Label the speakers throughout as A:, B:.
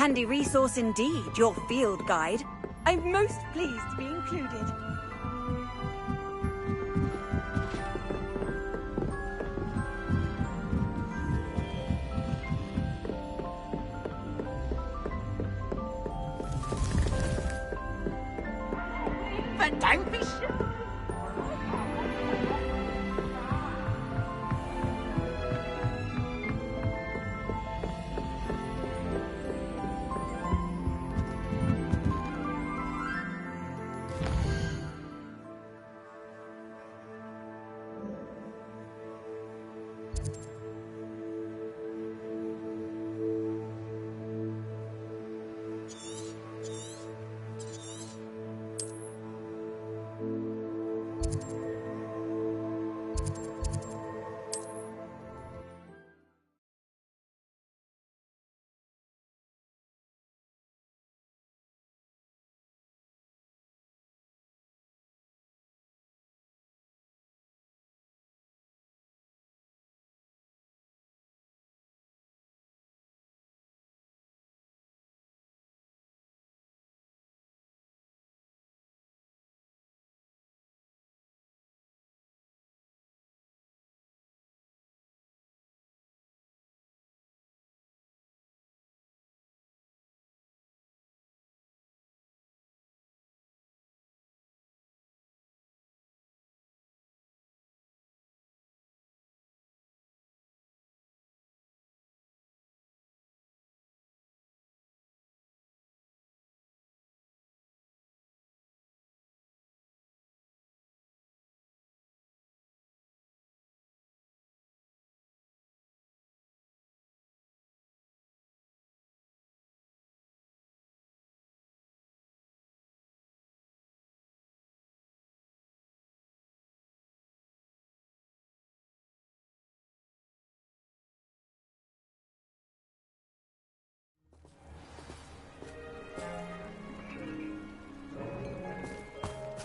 A: handy resource indeed, your field guide. I'm most pleased to be included.
B: But don't be sure.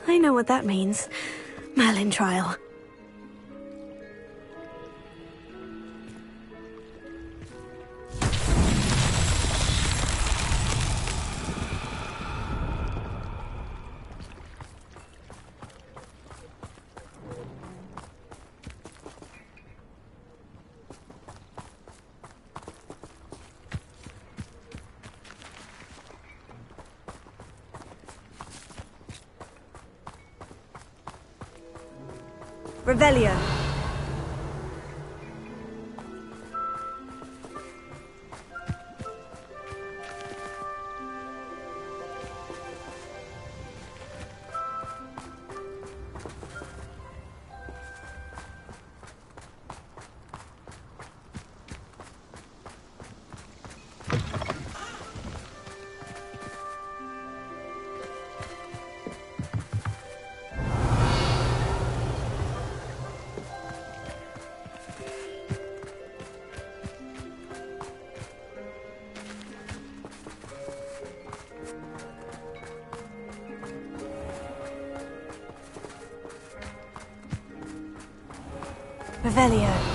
A: I know what that means. Merlin trial. Revelio. Revelio.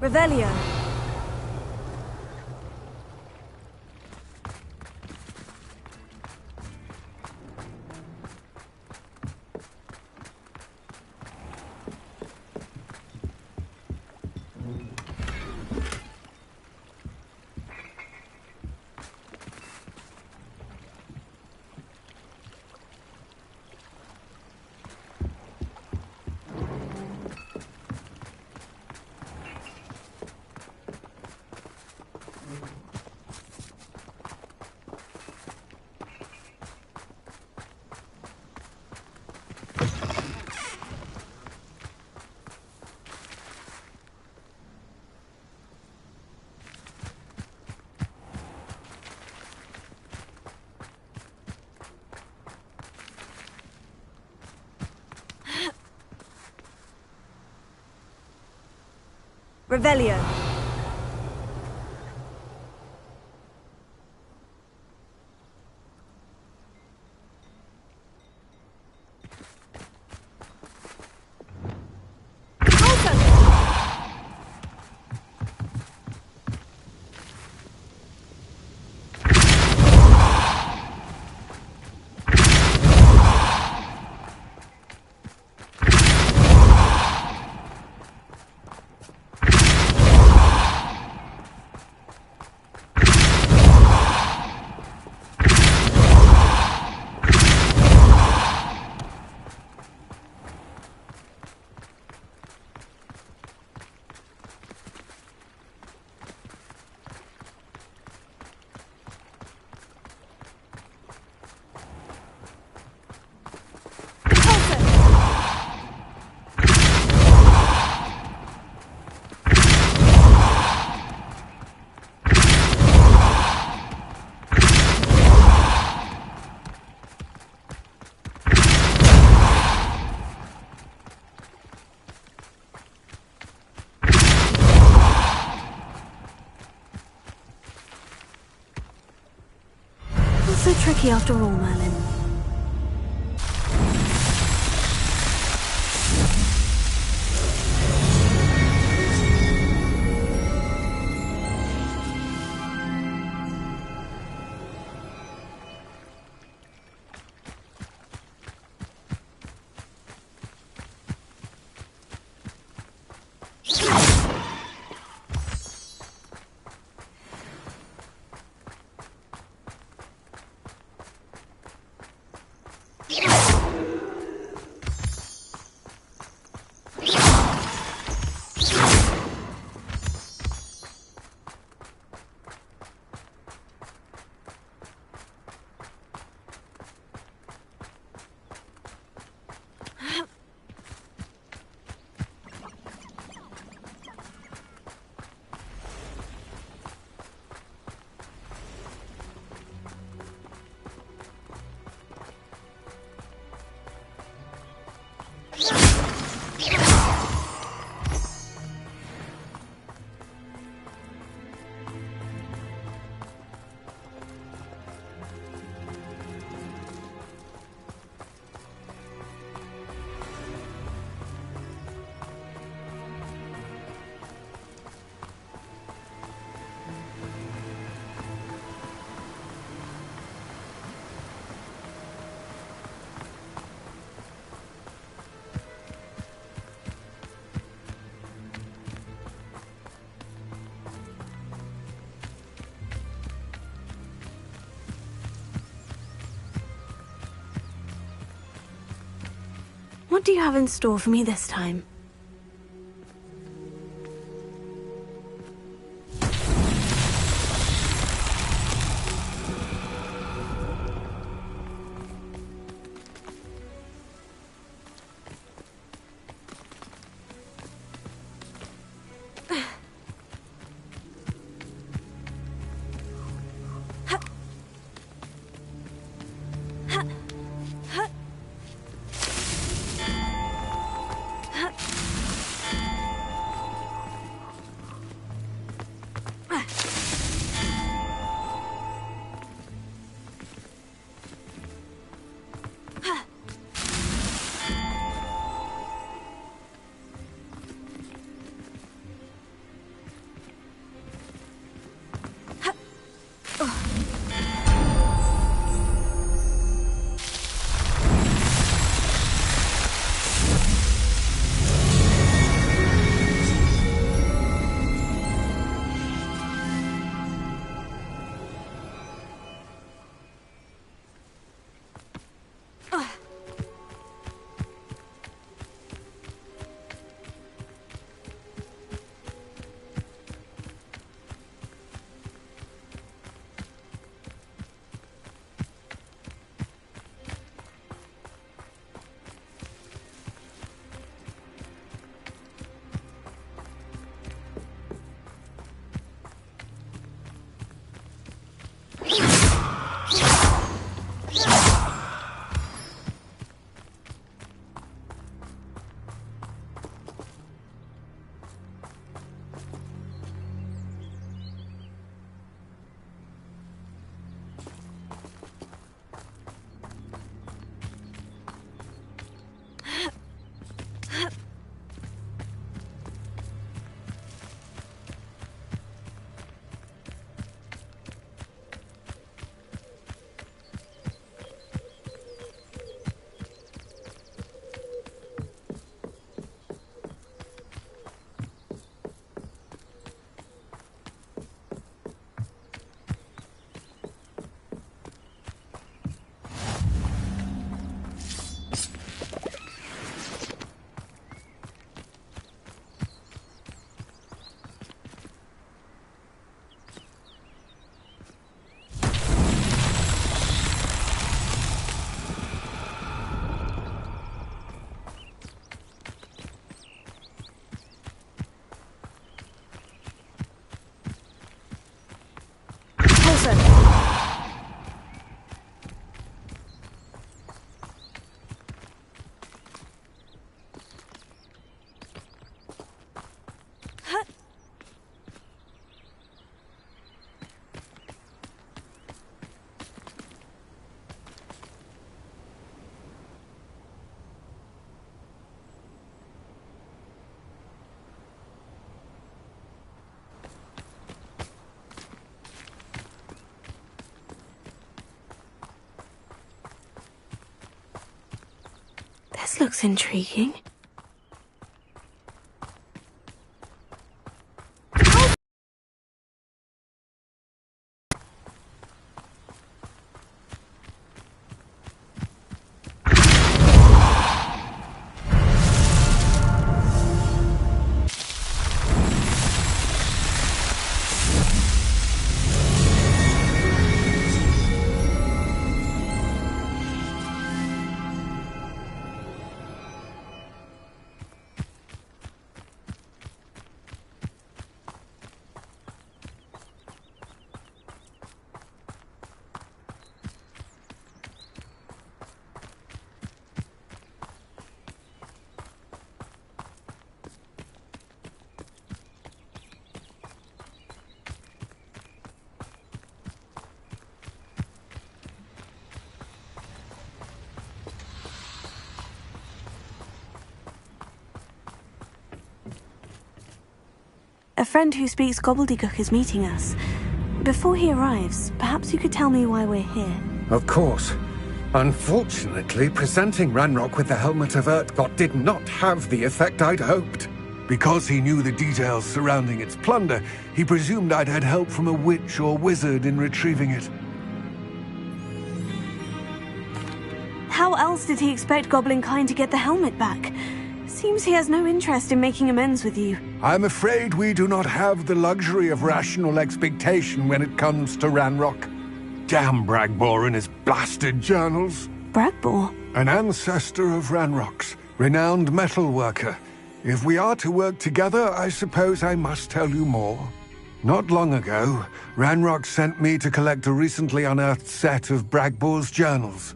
A: Revelio. Revelio. So tricky after all, Merlin. What do you have in store for me this time?
C: This looks intriguing. A friend who speaks gobbledygook is meeting us. Before he arrives, perhaps you could tell me why we're here.
D: Of course. Unfortunately, presenting Ranrock with the Helmet of Urtkot did not have the effect I'd hoped. Because he knew the details surrounding its plunder, he presumed I'd had help from a witch or wizard in retrieving it.
C: How else did he expect Goblinkind to get the helmet back? Seems he has no interest in making amends with you.
D: I'm afraid we do not have the luxury of rational expectation when it comes to Ranrock. Damn Bragbor and his blasted journals.
C: Bragbor?
D: An ancestor of Ranrock's, renowned metalworker. If we are to work together, I suppose I must tell you more. Not long ago, Ranrock sent me to collect a recently unearthed set of Bragbor's journals.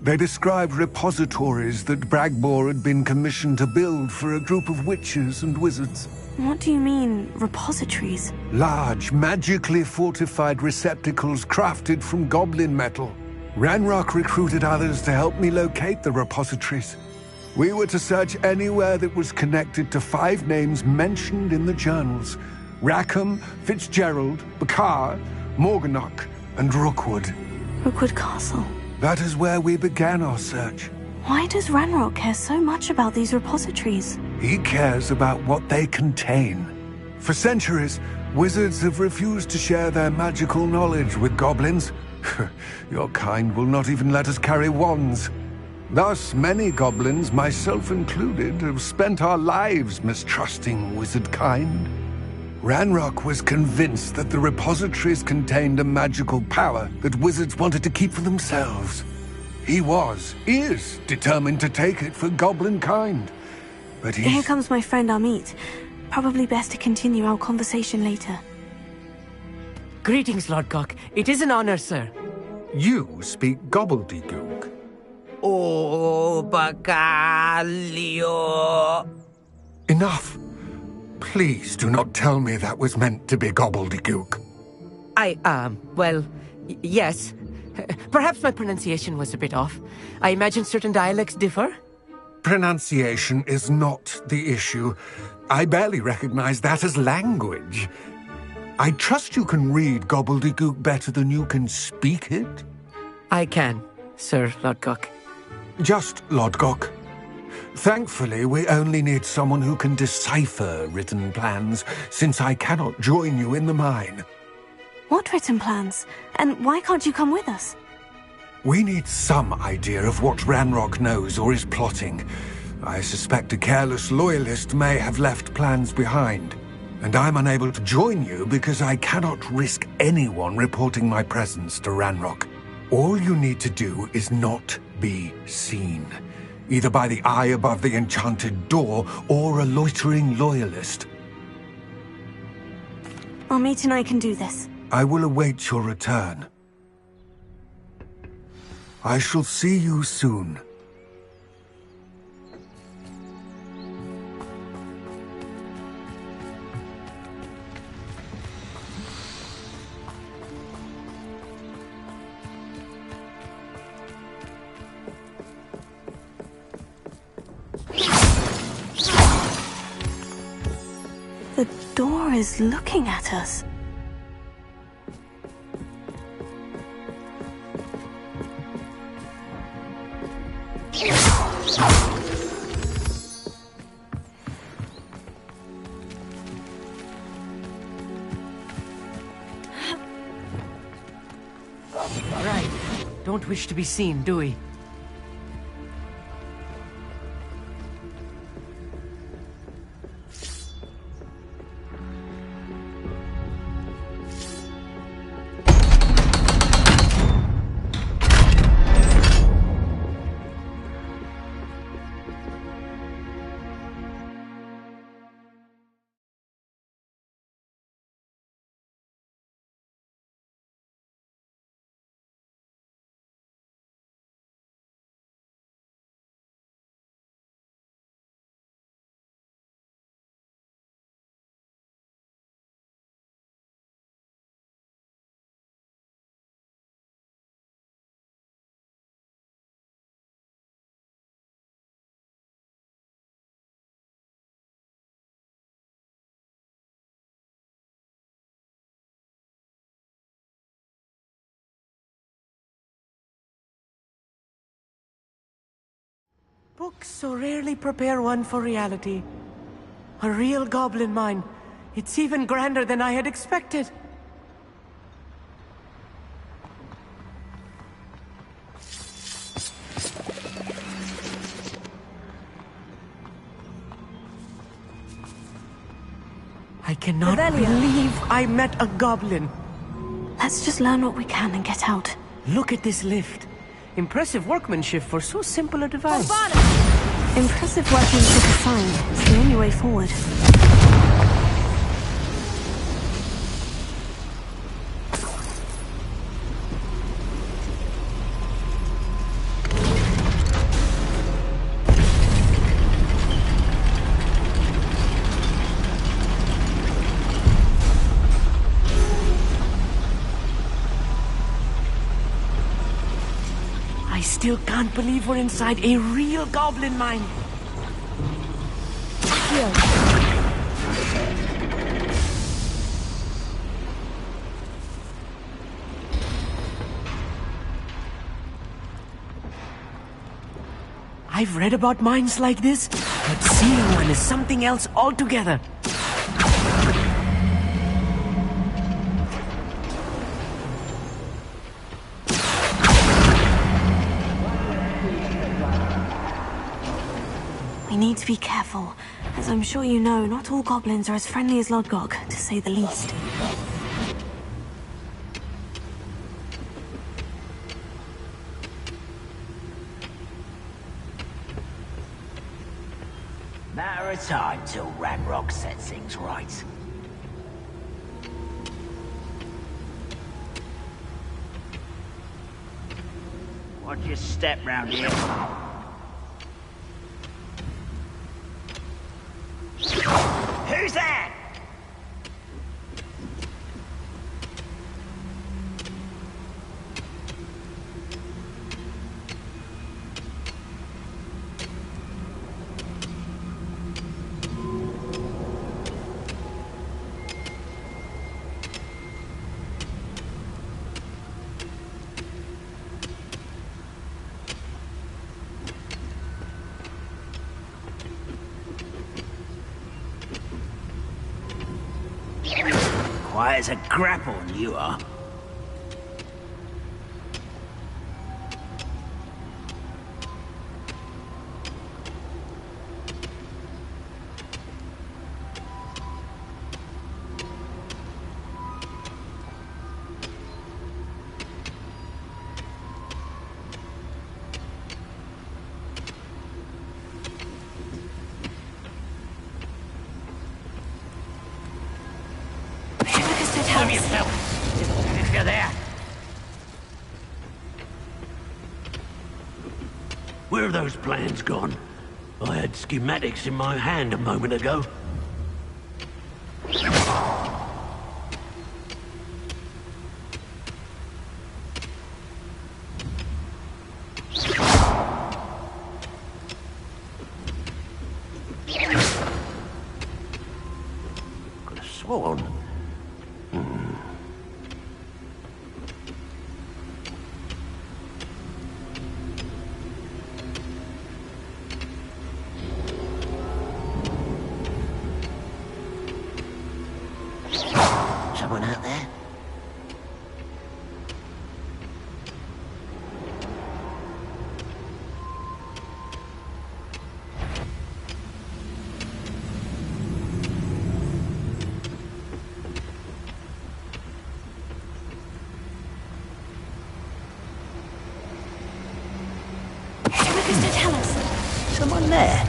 D: They described repositories that Bragbor had been commissioned to build for a group of witches and wizards.
C: What do you mean, repositories?
D: Large, magically fortified receptacles crafted from goblin metal. Ranrock recruited others to help me locate the repositories. We were to search anywhere that was connected to 5 names mentioned in the journals: Rackham, Fitzgerald, Bakar, Morganach, and Rookwood.
C: Rookwood Castle.
D: That is where we began our search.
C: Why does Ranrock care so much about these repositories?
D: He cares about what they contain. For centuries, wizards have refused to share their magical knowledge with goblins. Your kind will not even let us carry wands. Thus, many goblins, myself included, have spent our lives mistrusting wizard kind. Ranrock was convinced that the repositories contained a magical power that wizards wanted to keep for themselves. He is determined to take it for goblin kind. But
C: Here comes my friend Amit. Probably best to continue our conversation later.
E: Greetings, Lord Cock. It is an honor, sir.
D: You speak gobbledygook.
B: Oh, Bacalio.
D: Enough. Please do not tell me that was meant to be gobbledygook.
E: Well, yes. Perhaps my pronunciation was a bit off. I imagine certain dialects differ?
D: Pronunciation is not the issue. I barely recognize that as language. I trust you can read gobbledygook better than you can speak it?
E: I can, Sir Lodgok.
D: Just Lodgok. Thankfully, we only need someone who can decipher written plans, since I cannot join you in the mine.
C: What written plans? And why can't you come with us?
D: We need some idea of what Ranrock knows or is plotting. I suspect a careless loyalist may have left plans behind. And I'm unable to join you because I cannot risk anyone reporting my presence to Ranrock. All you need to do is not be seen. Either by the eye above the enchanted door, or a loitering loyalist.
C: Amit and I can do this.
D: I will await your return. I shall see you soon.
C: The door is looking at us.
E: don't wish to be seen, do we? Books so rarely prepare one for reality. A real goblin mine. It's even grander than I had expected. I cannot believe I met a goblin.
C: Let's just learn what we can and get out.
E: Look at this lift. Impressive workmanship for so simple a device.
C: Impressive workmanship aside, it's the only way forward.
E: I still can't believe we're inside a real goblin mine. I've read about mines like this, but seeing one is something else altogether.
C: We need to be careful. As I'm sure you know, not all goblins are as friendly as Lodgok, to say the least.
B: Matter of time till Ranrock sets things right. Watch your step round here. Who's that? Quiet as a grapple, you are. If you're there.
F: Where have those plans gone? I had schematics in my hand a moment ago. Could have sworn. Someone out there?
C: Mr. Tellus.
B: Someone there?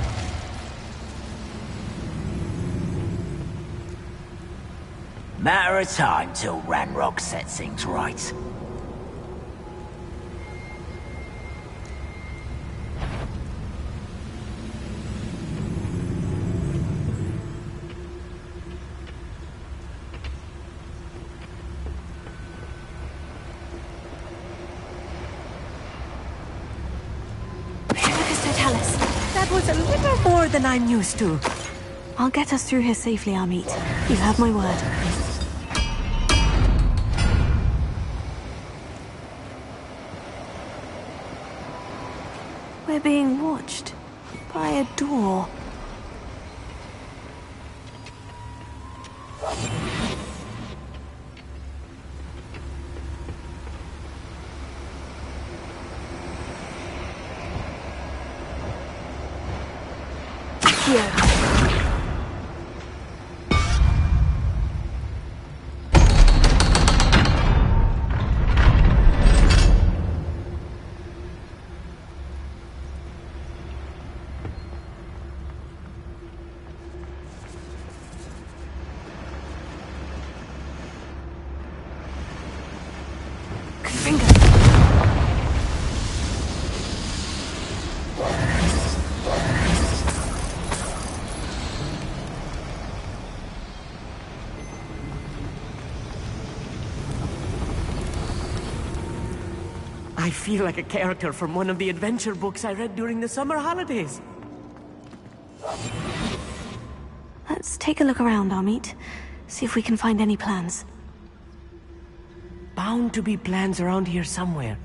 B: Matter of time till Ranrock sets things right.
C: Mr. Tellus.
E: That was a little more than I'm used to.
C: I'll get us through here safely, Amit. You have my word. We're being watched by a door. Here.
E: I feel like a character from one of the adventure books I read during the summer holidays.
C: Let's take a look around, Amit. See if we can find any plans.
E: Bound to be plans around here somewhere.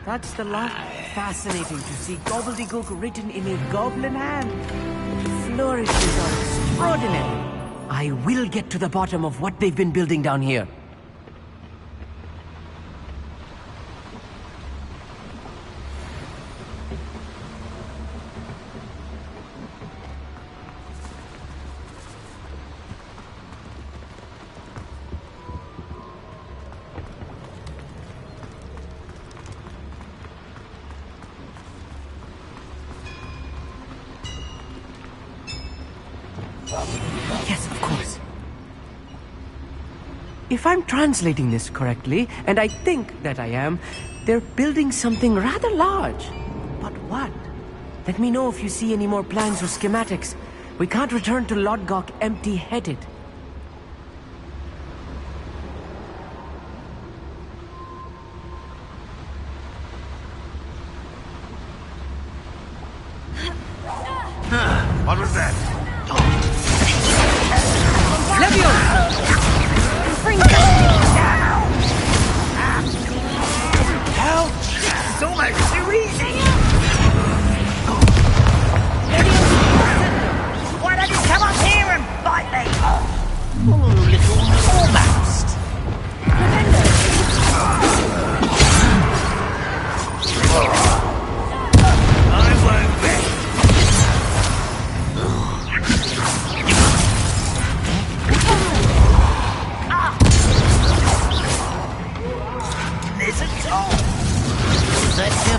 E: That's the lot. Fascinating to see gobbledygook written in a goblin hand. Flourishes are extraordinary. I will get to the bottom of what they've been building down here. Yes, of course. If I'm translating this correctly, and I think that I am, they're building something rather large. But what? Let me know if you see any more plans or schematics. We can't return to Lodgok empty-headed.
D: What was that?
B: Help! It's almost too easy! Why don't you come up here and bite me? Oh, little almost. I won't be. Isn't all. Such a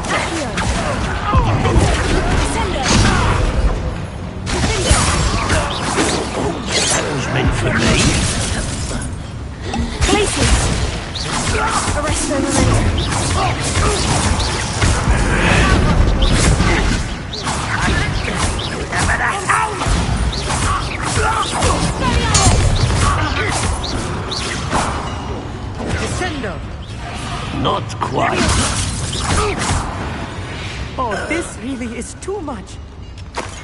E: too much.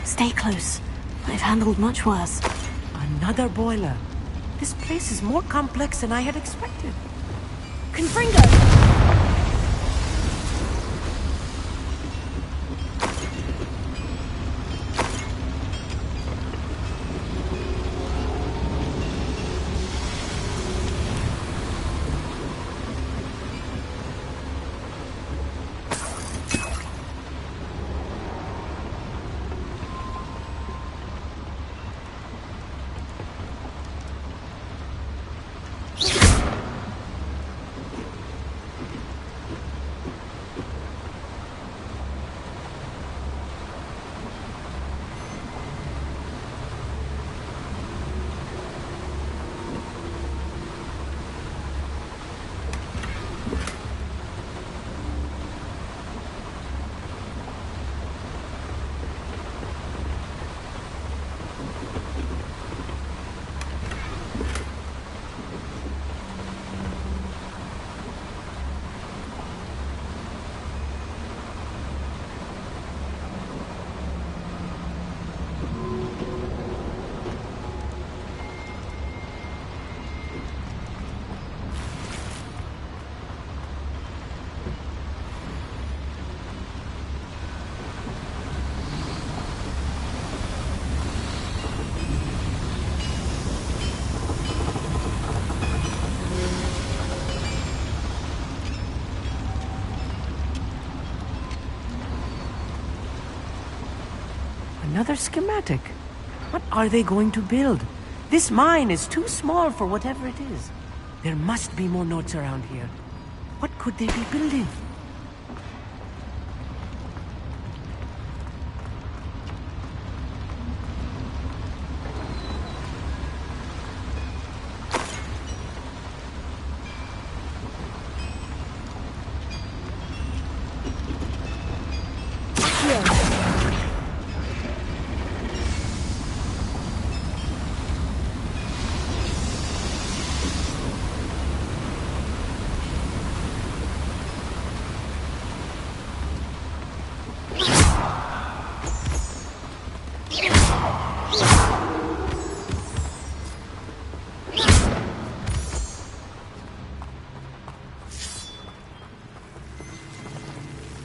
C: Stay close. I've handled much worse.
E: Another boiler. This place is more complex than I had expected. Confringo! Another schematic. What are they going to build? This mine is too small for whatever it is. There must be more notes around here. What could they be building?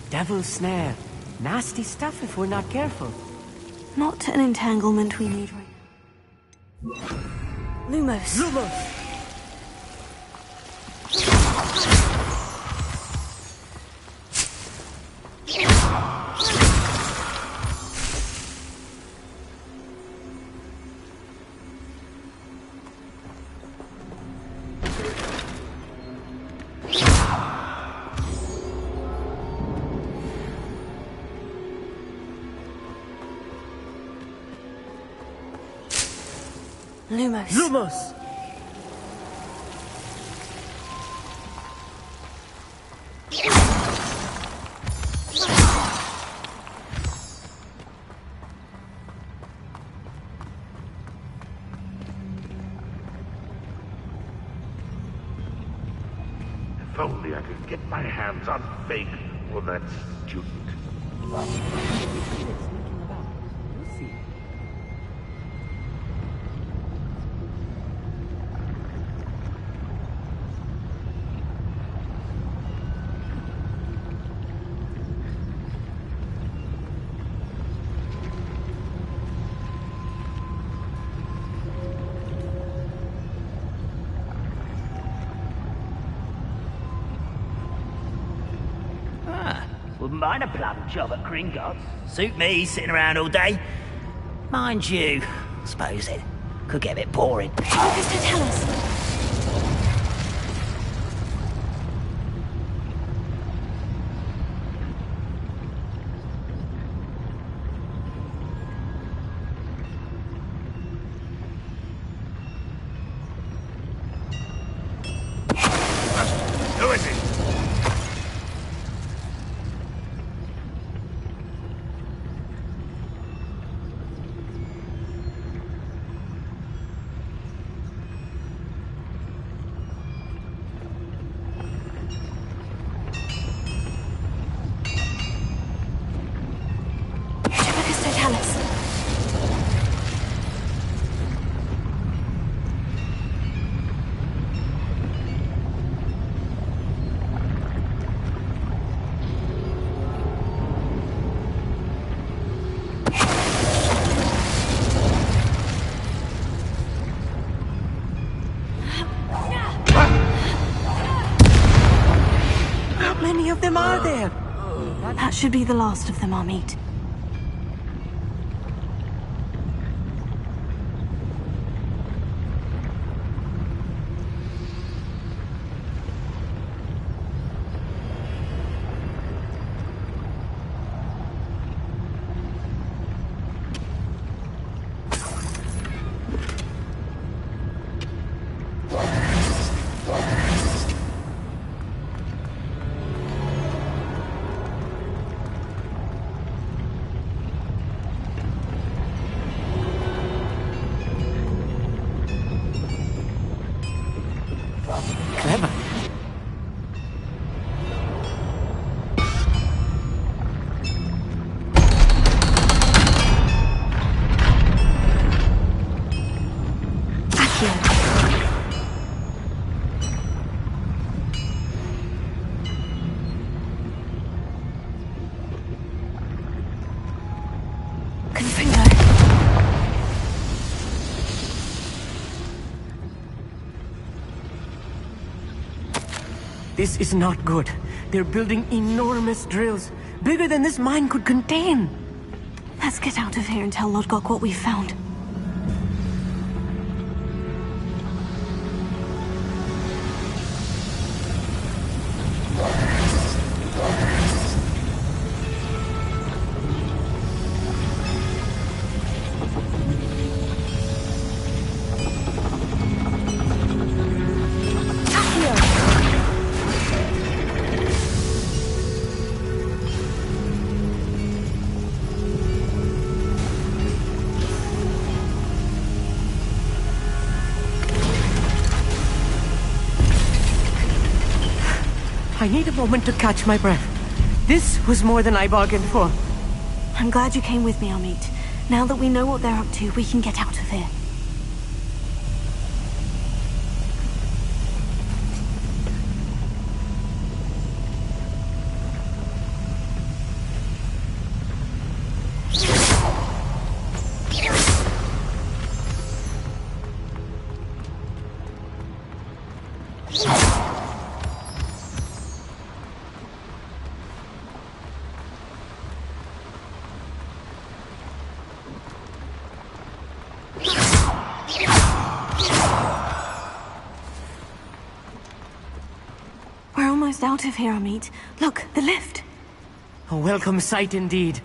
E: Devil's snare. Nasty stuff if we're not careful.
C: Not an entanglement we need right now. Lumos.
E: Lumos!
C: Lumos.
E: Lumos!
G: If only I could get my hands on Fake or that student.
B: Wouldn't mind a plum job at Gringotts. Suit me, sitting around all day. Mind you, I suppose it could get a bit boring.
C: Lucas, don't tell us.
G: Who is it?
C: should be the last of them, Amit.
E: Clever. This is not good. They're building enormous drills, bigger than this mine could contain.
C: Let's get out of here and tell Lodgok what we found.
E: I need a moment to catch my breath. This was more than I bargained for.
C: I'm glad you came with me, Amit. Now that we know what they're up to, we can get out of here. We're almost out of here, Amit. Look, the lift.
E: A welcome sight indeed.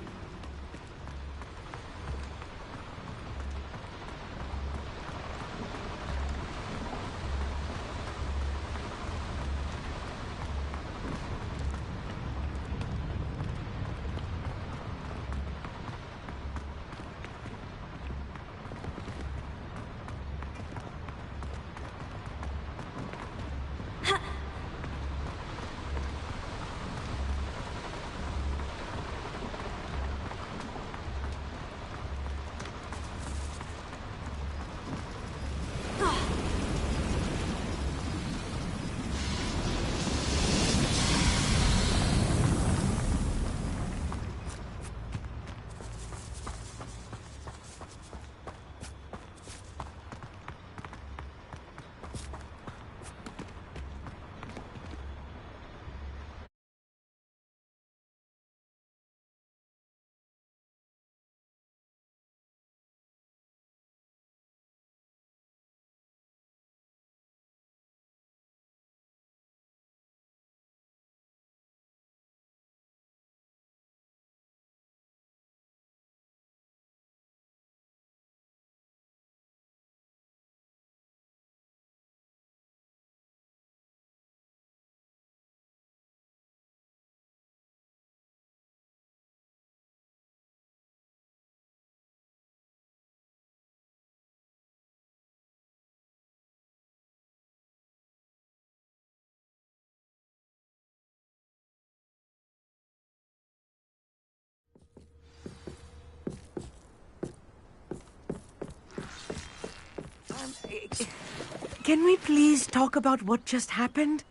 E: Can we please talk about what just happened?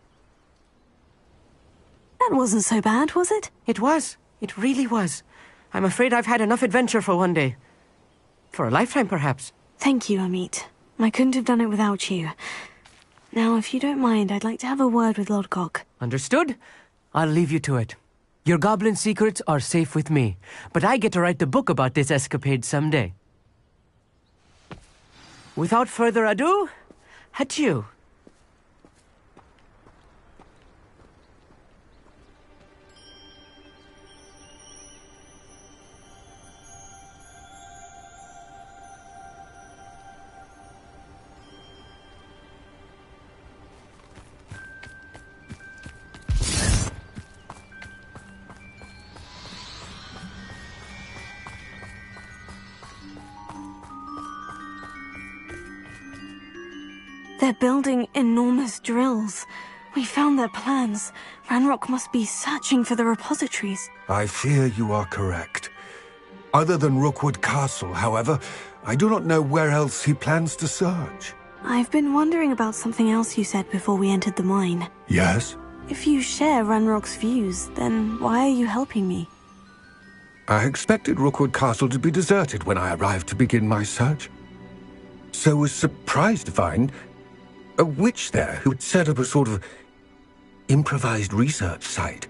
C: That wasn't so bad, was it?
E: It was. It really was. I'm afraid I've had enough adventure for one day. For a lifetime, perhaps.
C: Thank you, Amit. I couldn't have done it without you. Now, if you don't mind, I'd like to have a word with Lodgok.
E: Understood. I'll leave you to it. Your goblin secrets are safe with me, but I get to write the book about this escapade someday. Without further ado, adieu.
C: They're building enormous drills. We found their plans. Ranrock must be searching for the repositories.
D: I fear you are correct. Other than Rookwood Castle, however, I do not know where else he plans to search.
C: I've been wondering about something else you said before we entered the mine.
D: Yes?
C: If you share Ranrock's views, then why are you helping me?
D: I expected Rookwood Castle to be deserted when I arrived to begin my search. So was surprised to find a witch there who had set up a sort of improvised research site.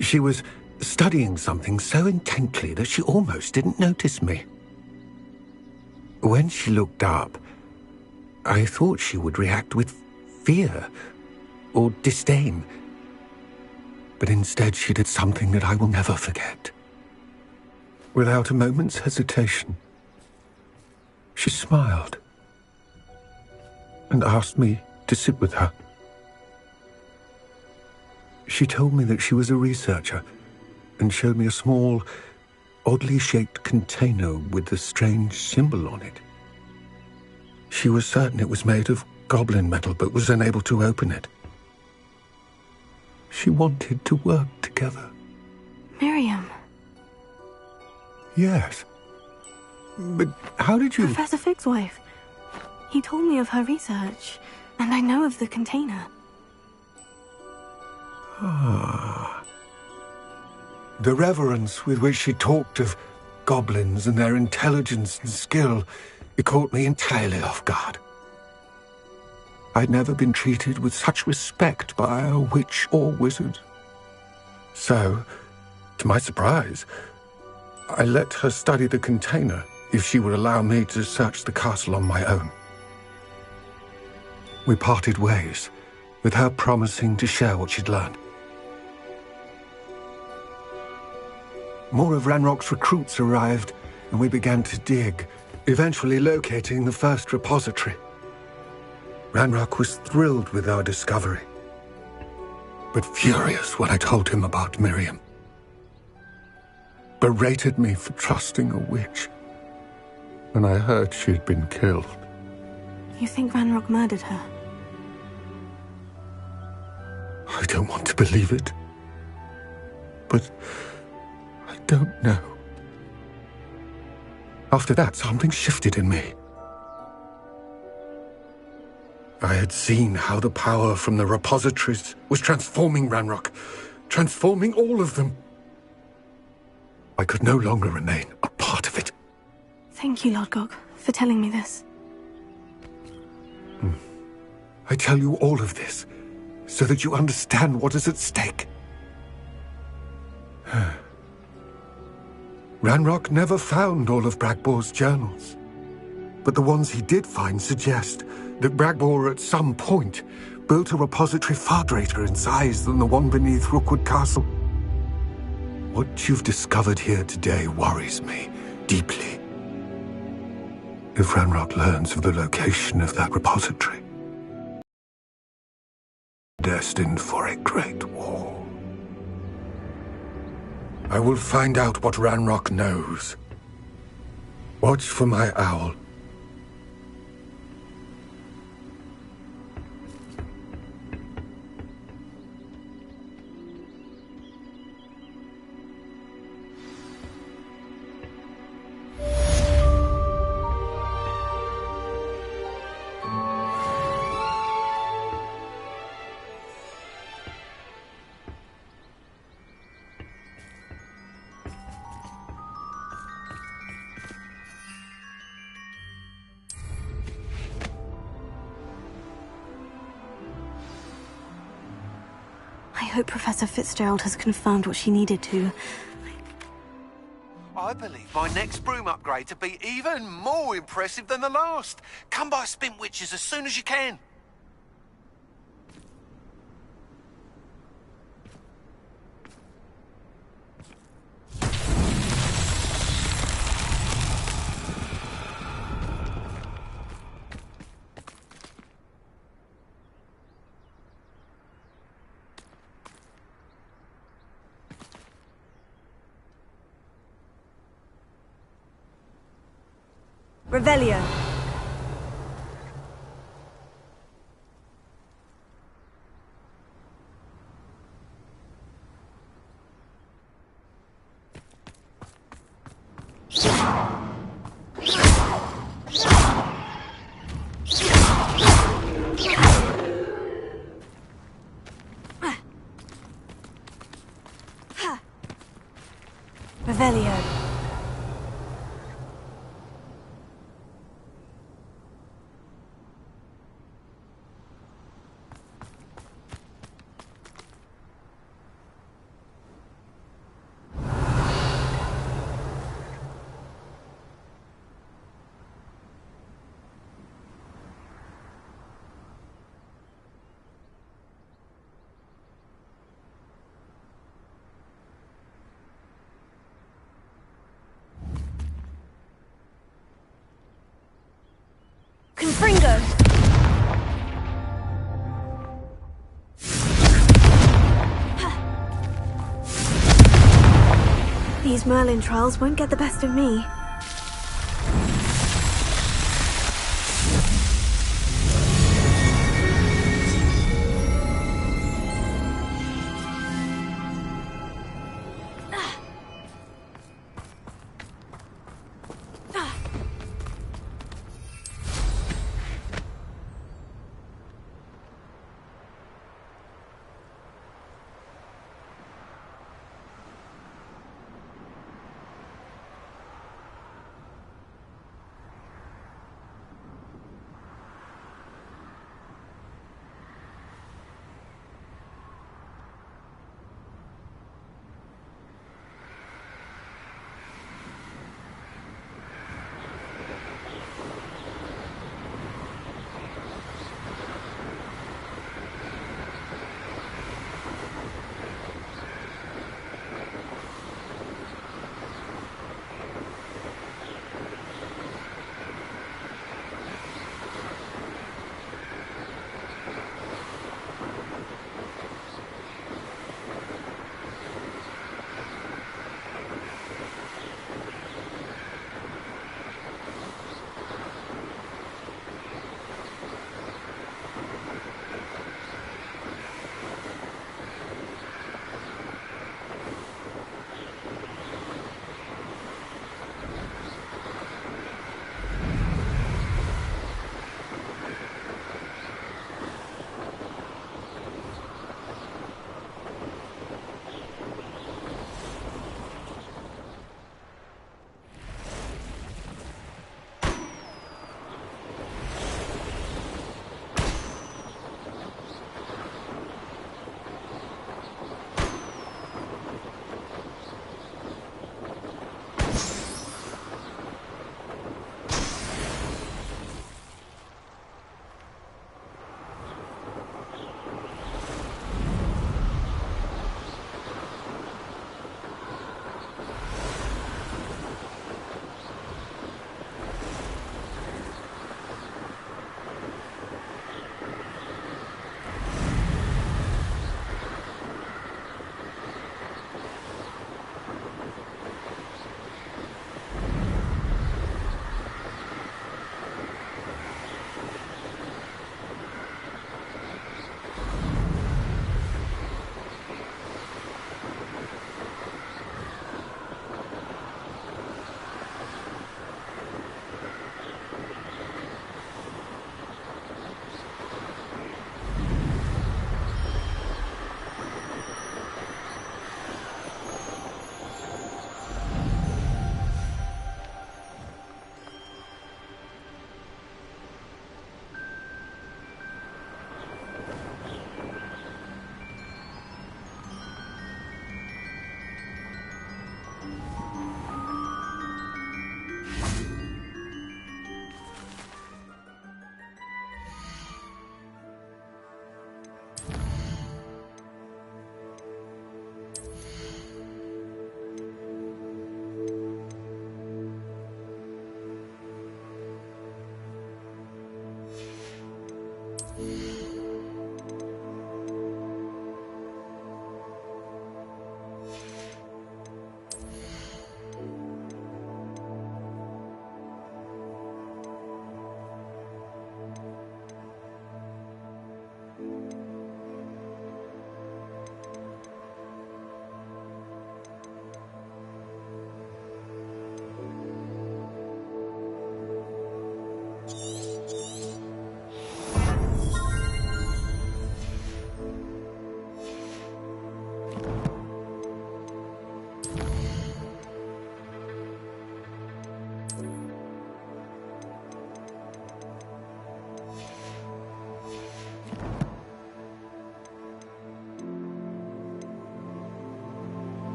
D: She was studying something so intently that she almost didn't notice me. When she looked up, I thought she would react with fear or disdain. But instead she did something that I will never forget. Without a moment's hesitation, she smiled and asked me to sit with her. She told me that she was a researcher and showed me a small, oddly shaped container with a strange symbol on it. She was certain it was made of goblin metal, but was unable to open it. She wanted to work together.
C: Miriam.
D: Yes. But how did you...
C: Professor Fig's wife. He told me of her research, and I know of the container.
D: Ah. The reverence with which she talked of goblins and their intelligence and skill, it caught me entirely off guard. I'd never been treated with such respect by a witch or wizard. So, to my surprise, I let her study the container if she would allow me to search the castle on my own. We parted ways, with her promising to share what she'd learned. More of Ranrock's recruits arrived, and we began to dig, eventually locating the first repository. Ranrock was thrilled with our discovery, but furious when I told him about Miriam. Berated me for trusting a witch when I heard she had been killed.
C: You think Ranrock murdered her?
D: I don't want to believe it, but I don't know. After that, something shifted in me. I had seen how the power from the repositories was transforming Ranrock, transforming all of them. I could no longer remain a part of it.
C: Thank you, Lord Gog, for telling me this.
D: I tell you all of this so that you understand what is at stake. Ranrock never found all of Bragbor's journals, but the ones he did find suggest that Bragbor at some point built a repository far greater in size than the one beneath Rookwood Castle. What you've discovered here today worries me deeply. If Ranrock learns of the location of that repository, destined for a great war. I will find out what Ranrock knows. Watch for my owl.
C: hope Professor Fitzgerald has confirmed what she needed to.
D: I believe my next broom upgrade to be even more impressive than the last. Come by Spint Witches as soon as you can.
A: Revelio. Revelio. Confringo!
C: These Merlin trials won't get the best of me.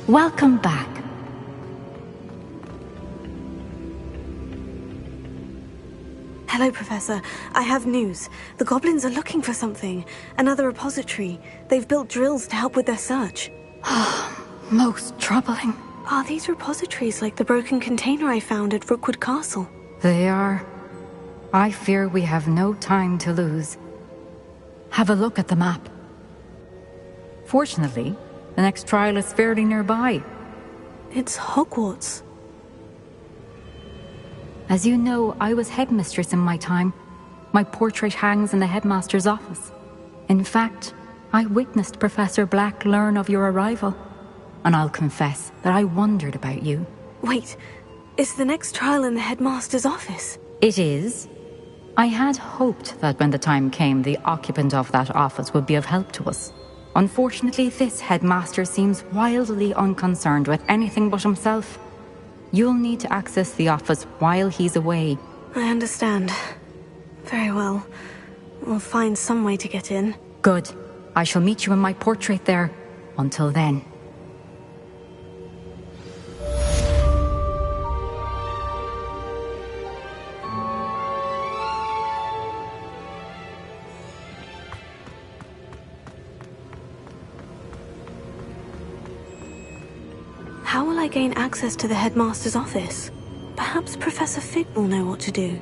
H: Welcome back.
C: Hello, Professor. I have news. The goblins are looking for something. Another repository. They've built drills to help with their search.
H: Most troubling.
C: Are these repositories like the broken container I found at Rookwood Castle?
H: They are. I fear we have no time to lose. Have a look at the map. Fortunately, the next trial is fairly nearby.
C: It's Hogwarts.
H: As you know, I was headmistress in my time. My portrait hangs in the headmaster's office. In fact, I witnessed Professor Black learn of your arrival. And I'll confess that I wondered about you.
C: Wait, is the next trial in the headmaster's office?
H: It is. I had hoped that when the time came, the occupant of that office would be of help to us. Unfortunately, this headmaster seems wildly unconcerned with anything but himself. You'll need to access the office while he's away.
C: I understand. Very well. We'll find some way to get in.
H: Good. I shall meet you in my portrait there. Until then.
C: How will I gain access to the headmaster's office? Perhaps Professor Fig will know what to do.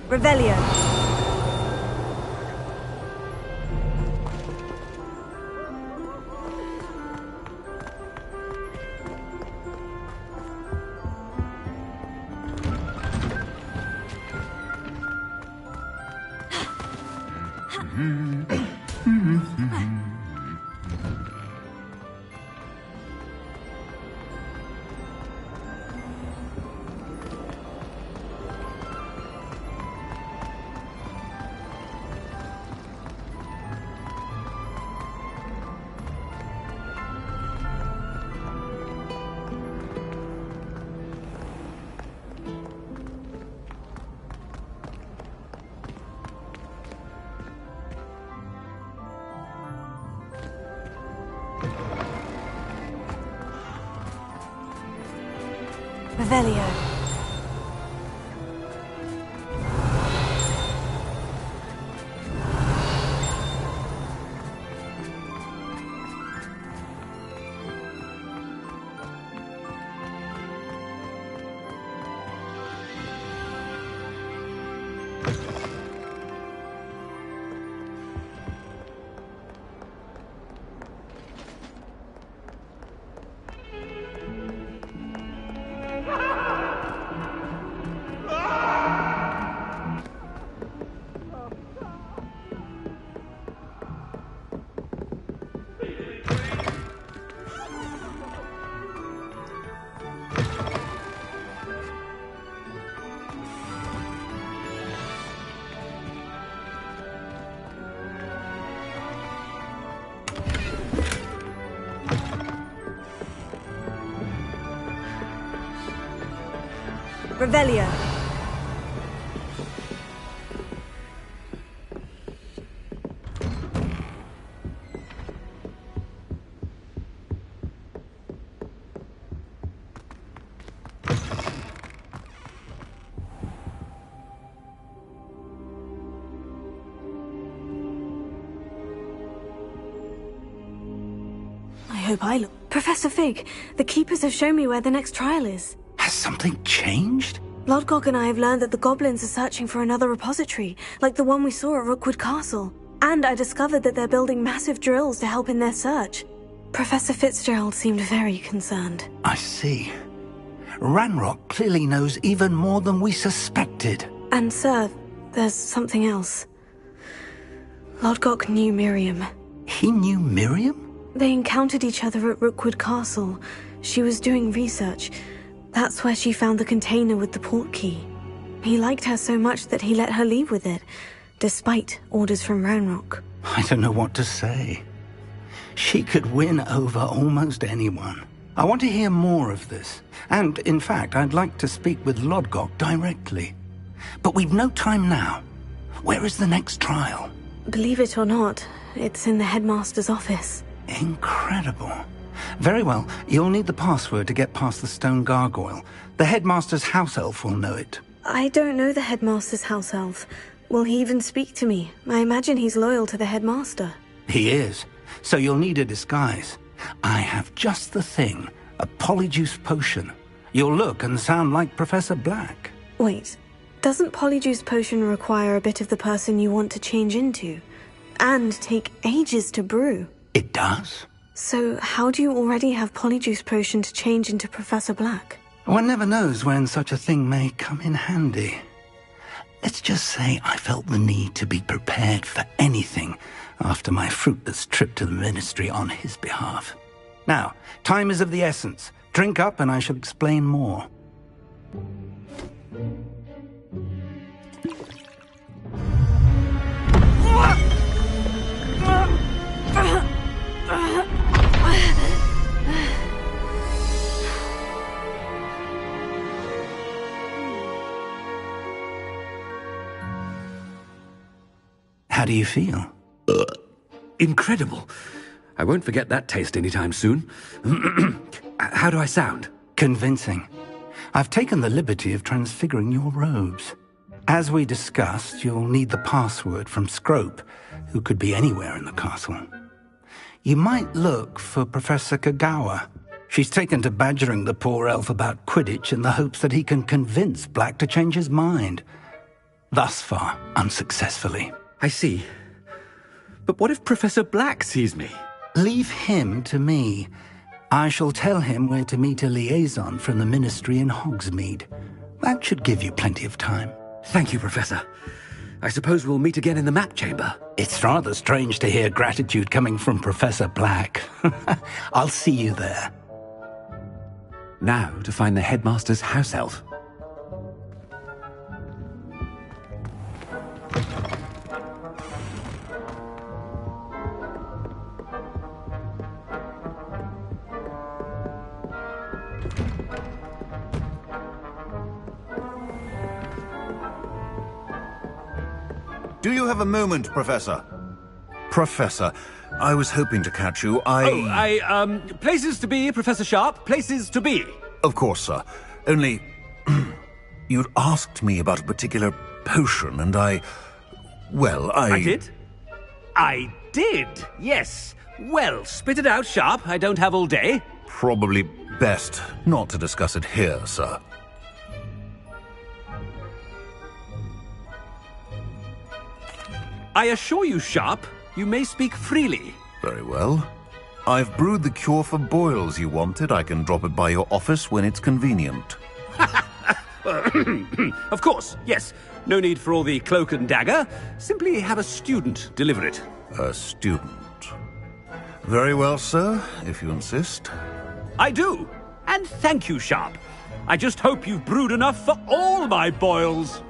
A: Revelio. Revelio. Revelio. I hope I look. Professor Fig, the Keepers have shown me where the next trial is.
I: Has something changed?
C: Lodgok and I have learned that the goblins are searching for another repository, like the one we saw at Rookwood Castle. And I discovered that they're building massive drills to help in their search. Professor Fitzgerald seemed very concerned.
I: I see. Ranrock clearly knows even more than we suspected.
C: And sir, there's something else. Lodgok knew Miriam.
I: He knew Miriam?
C: They encountered each other at Rookwood Castle. She was doing research. That's where she found the container with the portkey. He liked her so much that he let her leave with it, despite orders from Ranrock.
I: I don't know what to say. She could win over almost anyone. I want to hear more of this. And, in fact, I'd like to speak with Lodgok directly. But we've no time now. Where is the next trial?
C: Believe it or not, it's in the headmaster's office.
I: Incredible. Very well, you'll need the password to get past the stone gargoyle. The headmaster's house elf will know it.
C: I don't know the headmaster's house elf. Will he even speak to me? I imagine he's loyal to the headmaster.
I: He is, so you'll need a disguise. I have just the thing, a polyjuice potion. You'll look and sound like Professor Black.
C: Wait, doesn't polyjuice potion require a bit of the person you want to change into? And take ages to brew?
I: It does.
C: So how do you already have polyjuice potion to change into Professor Black?
I: One never knows when such a thing may come in handy. Let's just say I felt the need to be prepared for anything after my fruitless trip to the Ministry on his behalf. Now, time is of the essence. Drink up and I shall explain more. How do you feel?
J: Incredible. I won't forget that taste anytime soon. How do I sound?
I: Convincing. I've taken the liberty of transfiguring your robes. As we discussed, you'll need the password from Scrope, who could be anywhere in the castle. You might look for Professor Kagawa. She's taken to badgering the poor elf about Quidditch in the hopes that he can convince Black to change his mind. Thus far, unsuccessfully.
J: I see. But what if Professor Black sees me?
I: Leave him to me. I shall tell him where to meet a liaison from the Ministry in Hogsmeade. That should give you plenty of time.
J: Thank you, Professor. I suppose we'll meet again in the map chamber.
I: It's rather strange to hear gratitude coming from Professor Black. I'll see you there.
J: Now to find the headmaster's house elf.
K: Do you have a moment, Professor? Professor, I was hoping to catch you.
J: Places to be, Professor Sharp. Places to be.
K: Of course, sir. Only, you'd asked me about a particular potion, and I
J: did? I did, yes. Well, spit it out, Sharp. I don't have all day.
K: Probably best not to discuss it here, sir.
J: I assure you, Sharp, you may speak freely.
K: Very well. I've brewed the cure for boils you wanted. I can drop it by your office when it's convenient.
J: Of course, yes. No need for all the cloak and dagger. Simply have a student deliver it.
K: A student. Very well, sir, if you insist.
J: I do. And thank you, Sharp. I just hope you've brewed enough for all my boils.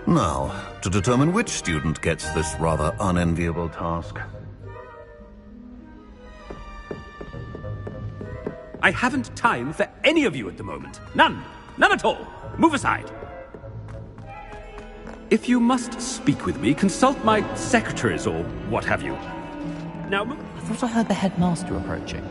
K: Now, to determine which student gets this rather unenviable task.
J: I haven't time for any of you at the moment. None. None at all. Move aside. If you must speak with me, consult my secretaries or what have you. Now...
H: I thought I heard the headmaster approaching.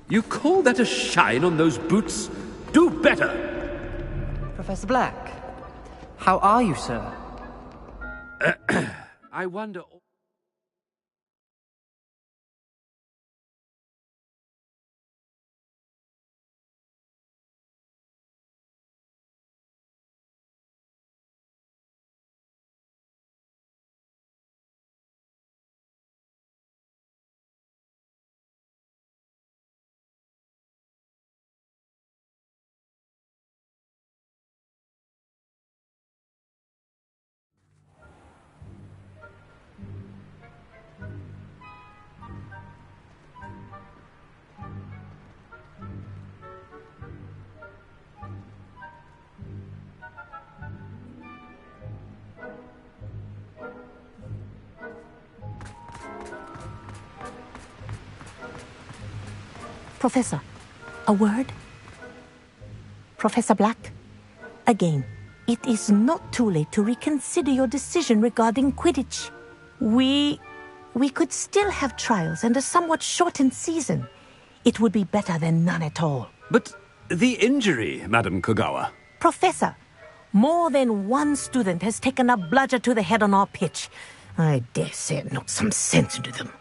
J: You call that a shine on those boots? Do better!
E: Professor Black, how are you, sir?
J: I wonder...
L: Professor, a word? Professor Black, again, it is not too late to reconsider your decision regarding Quidditch. We could still have trials and a somewhat shortened season. It would be better than none at all.
J: But the injury, Madam Kogawa.
L: Professor, more than one student has taken a bludger to the head on our pitch. I dare say it knocked some sense into them.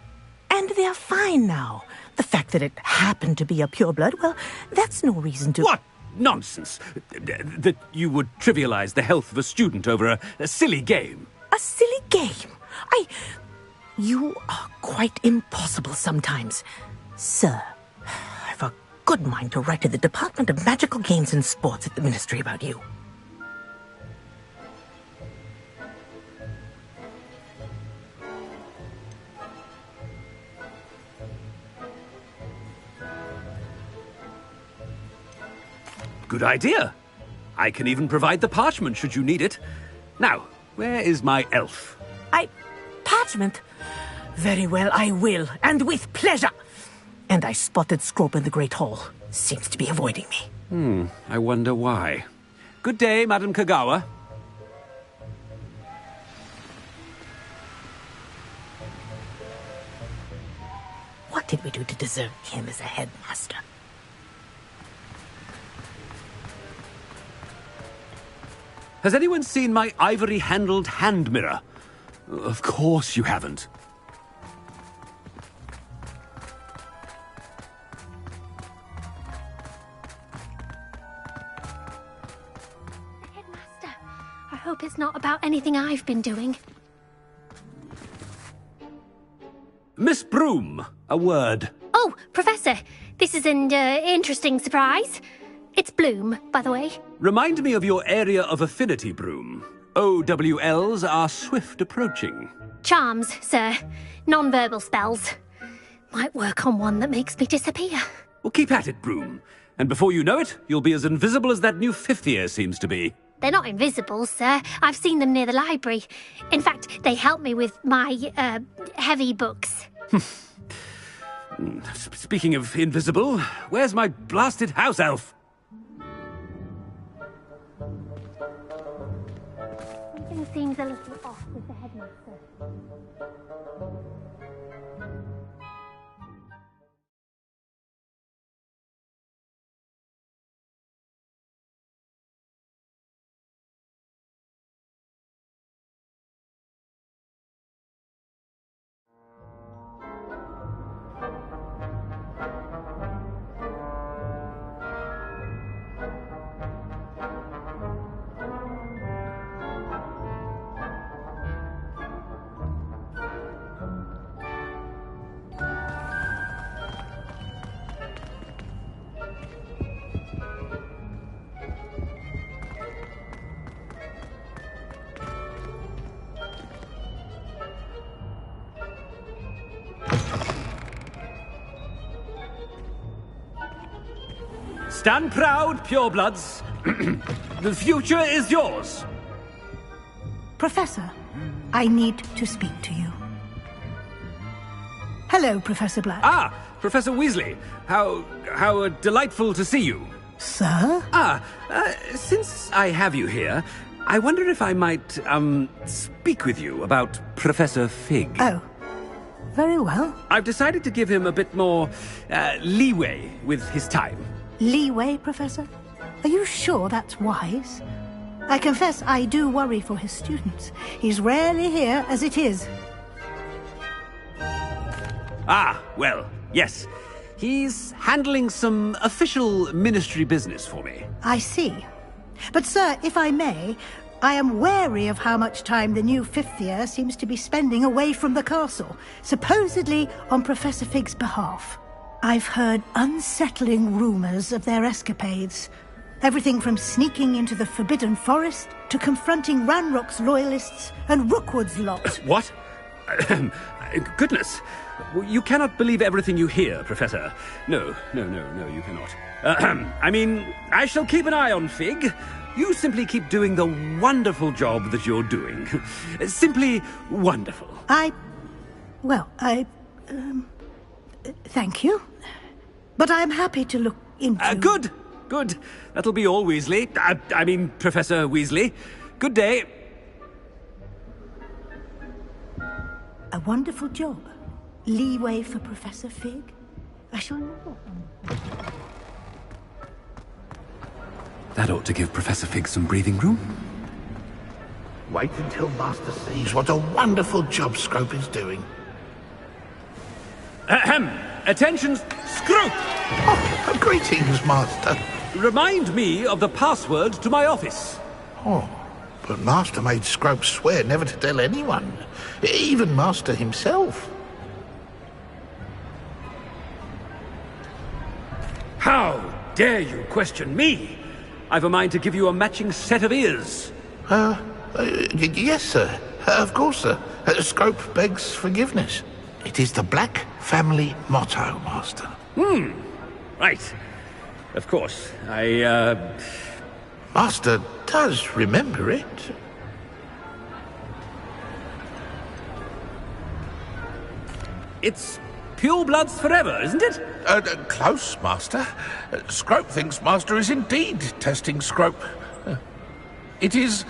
L: And they're fine now. The fact that it happened to be a pureblood, well, that's no reason to...
J: What nonsense! That you would trivialize the health of a student over a silly game.
L: A silly game? You are quite impossible sometimes. Sir, I've a good mind to write to the Department of Magical Games and Sports at the Ministry about you.
J: Good idea. I can even provide the parchment should you need it. Now, where is my elf?
L: Parchment? Very well, I will, and with pleasure. And I spotted Scrope in the Great Hall. Seems to be avoiding me.
J: I wonder why. Good day, Madam Kogawa.
L: did we do to deserve him as a headmaster?
J: Has anyone seen my ivory-handled hand mirror? Of course you haven't.
M: Headmaster, I hope it's not about anything I've been doing.
J: Miss Broom, a word.
M: Oh, Professor, this is an interesting surprise. It's Bloom, by the way.
J: Remind me of your area of affinity, Broom. OWLs are swift approaching.
M: Charms, sir. Non-verbal spells. Might work on one that makes me disappear.
J: Well, keep at it, Broom. And before you know it, you'll be as invisible as that new fifth year seems to be.
M: They're not invisible, sir. I've seen them near the library. In fact, they help me with my, heavy books.
J: Speaking of invisible, where's my blasted house elf?
M: Something seems a little off with the headmaster.
J: Stand proud, purebloods. The future is yours.
N: Professor, I need to speak to you. Hello, Professor Black.
J: Ah, Professor Weasley. How delightful to see you.
N: Sir?
J: Since I have you here, I wonder if I might, speak with you about Professor Fig.
N: Oh, very well.
J: I've decided to give him a bit more, leeway with his time.
N: Leeway, Professor? Are you sure that's wise? I confess I do worry for his students. He's rarely here as it is.
J: Ah, well, yes. He's handling some official ministry business for me.
N: I see. But, sir, if I may, I am wary of how much time the new fifth year seems to be spending away from the castle, supposedly on Professor Fig's behalf. I've heard unsettling rumors of their escapades. Everything from sneaking into the Forbidden Forest to confronting Ranrock's loyalists and Rookwood's lot.
J: What? Goodness. You cannot believe everything you hear, Professor. No, you cannot. I mean, I shall keep an eye on Fig. You simply keep doing the wonderful job that you're doing. Simply wonderful.
N: Thank you. But I'm happy to look into...
J: Good. That'll be all, Weasley. I mean, Professor Weasley. Good day.
N: A wonderful job. Leeway for Professor Fig. I shall know.
J: That ought to give Professor Fig some breathing room.
G: Wait until Master sees what a wonderful job Scrope is doing.
J: Ahem! Attention, Scrope!
G: Oh, greetings, Master.
J: Remind me of the password to my office.
G: Oh, but Master made Scrope swear never to tell anyone, even Master himself.
J: How dare you question me? I've a mind to give you a matching set of ears.
G: Yes, sir. Of course, sir. Scrope begs forgiveness. It is the Black family motto, Master.
J: Right. Of course.
G: Master does remember it.
J: It's purebloods forever, isn't it?
G: Close, Master. Scrope thinks Master is indeed testing Scrope. It is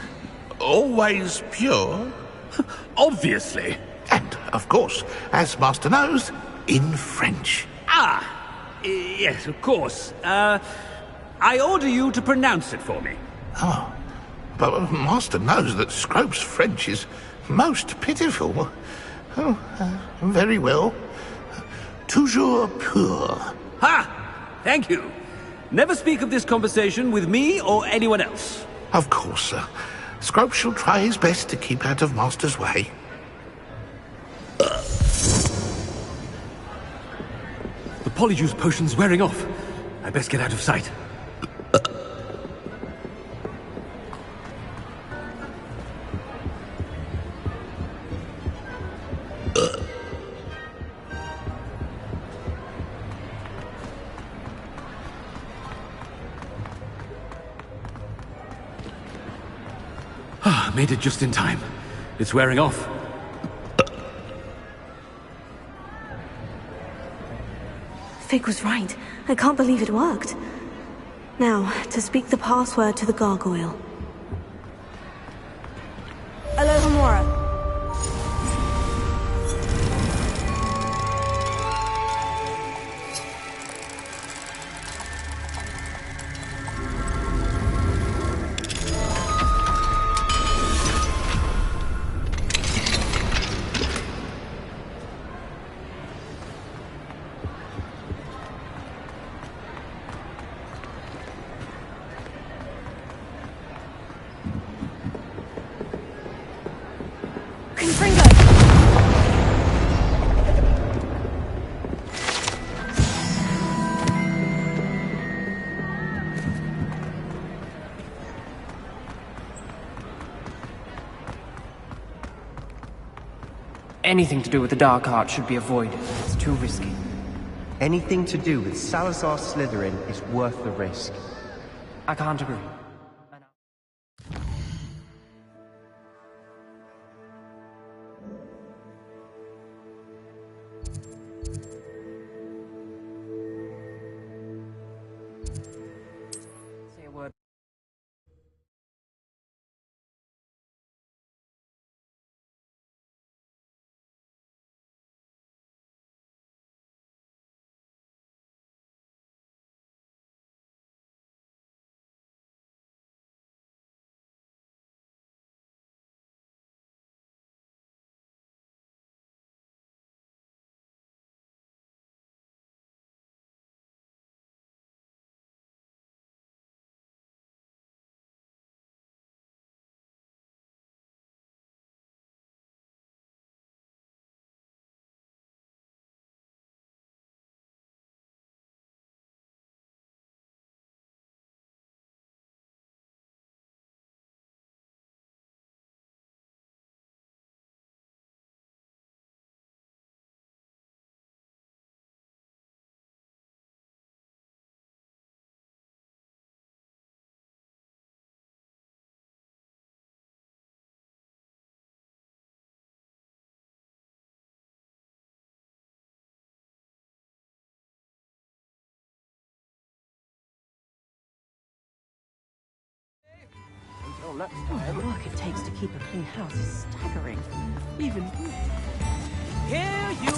G: always pure.
J: Obviously.
G: And, of course, as Master knows, in French.
J: Yes, of course. I order you to pronounce it for me.
G: Oh, but Master knows that Scrope's French is most pitiful. Oh, very well. Toujours pur.
J: Ha! Thank you. Never speak of this conversation with me or anyone else.
G: Of course, sir. Scrope shall try his best to keep out of Master's way.
J: The Polyjuice potion's wearing off. I best get out of sight. Made it just in time. It's wearing off.
C: Fig was right. I can't believe it worked. Now, to speak the password to the gargoyle.
A: Alohomora.
E: Anything to do with the dark art should be avoided. It's too risky.
O: Anything to do with Salazar Slytherin is worth the risk.
E: I can't agree. Say a word. The work it takes to keep a clean house is staggering. Even
P: Here you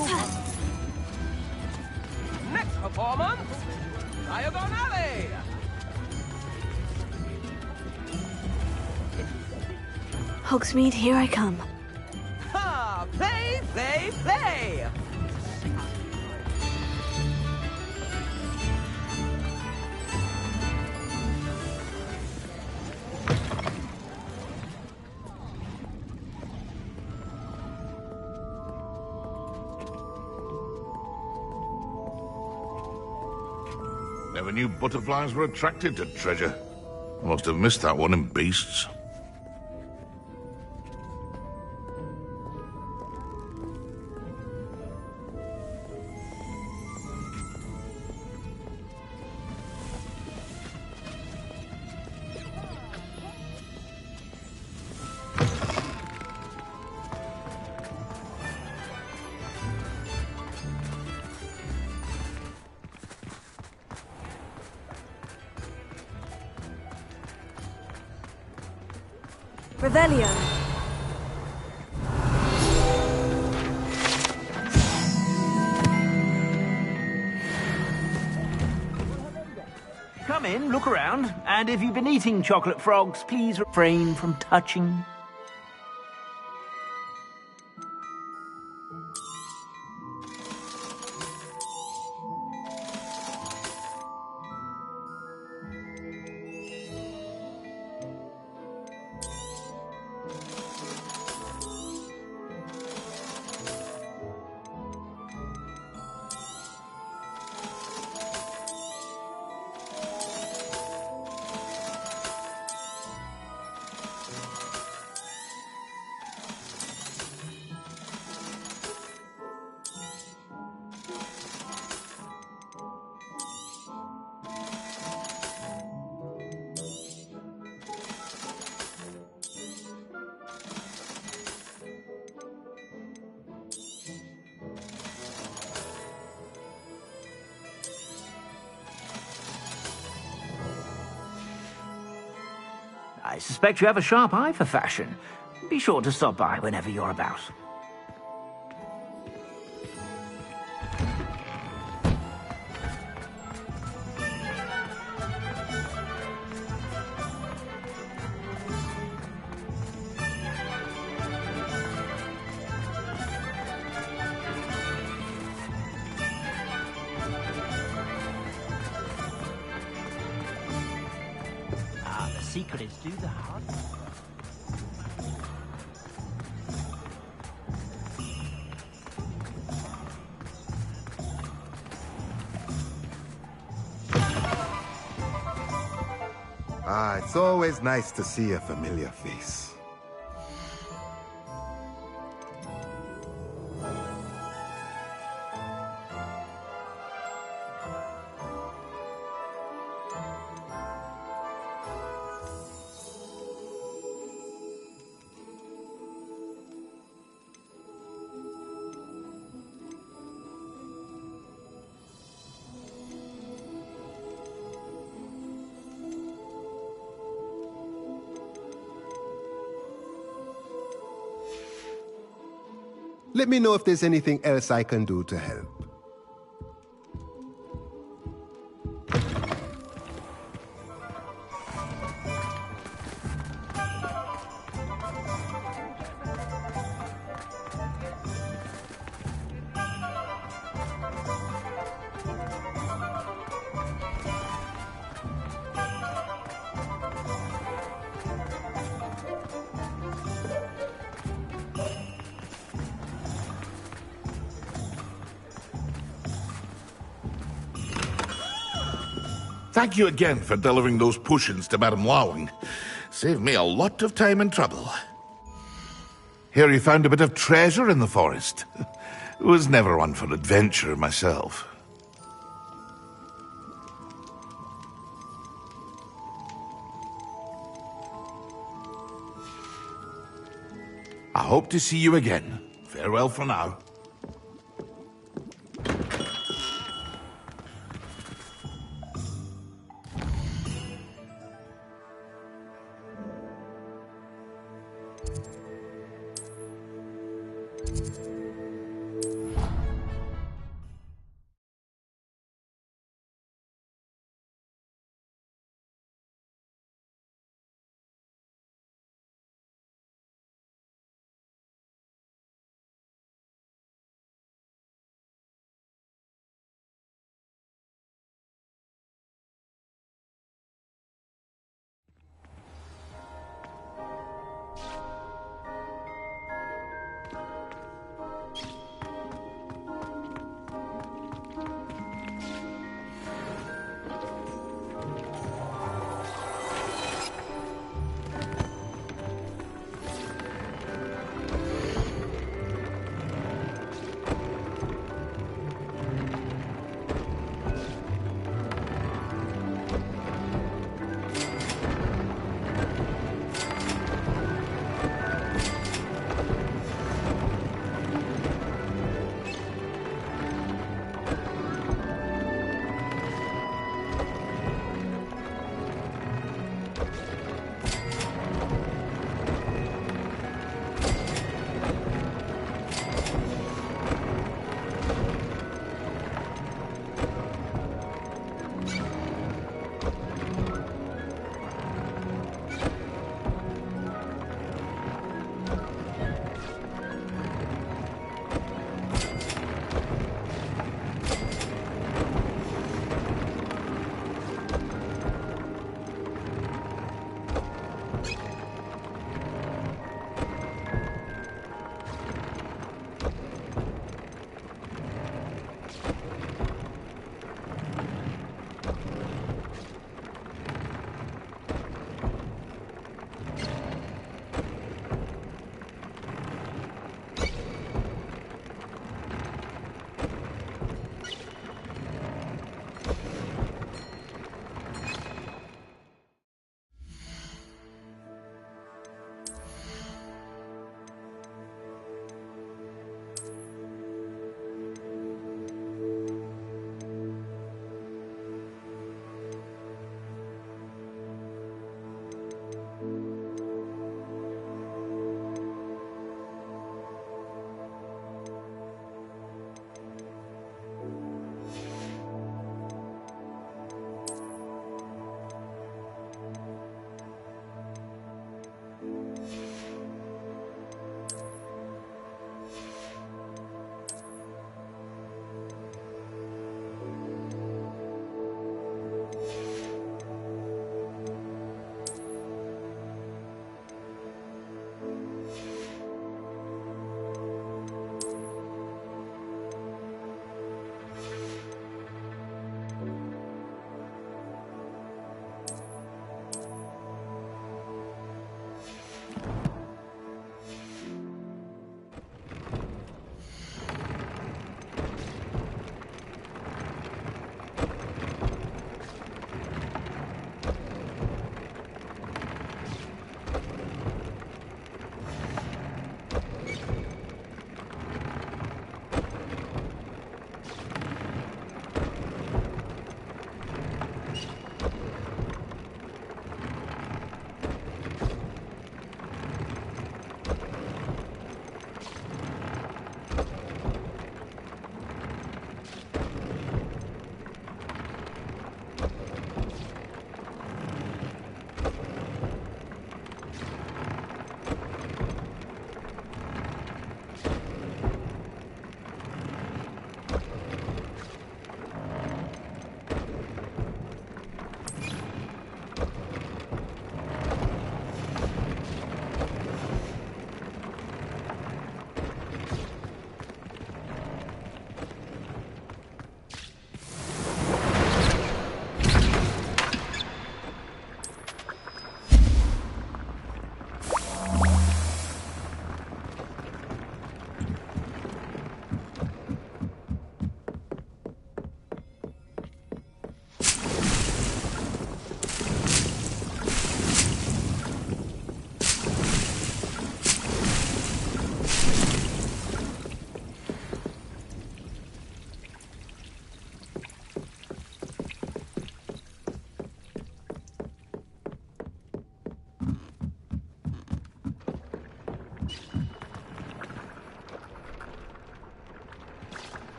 P: Next performance, Diagon Alley.
C: Hogsmeade, here I come.
P: Ha! Play, play, play!
G: Never knew butterflies were attracted to treasure. I must have missed that one in Beasts.
A: Revelio.
B: come in, look around, and if you've been eating chocolate frogs, please refrain from touching. I suspect you have a sharp eye for fashion. Be sure to stop by whenever you're about. The secret is do the hard work.
Q: It's always nice to see a familiar face. Let me know if there's anything else I can do to help.
G: Thank you again for delivering those potions to Madame Lawing. Saved me a lot of time and trouble. Hear you found a bit of treasure in the forest. Was never one for adventure myself. I hope to see you again. Farewell for now.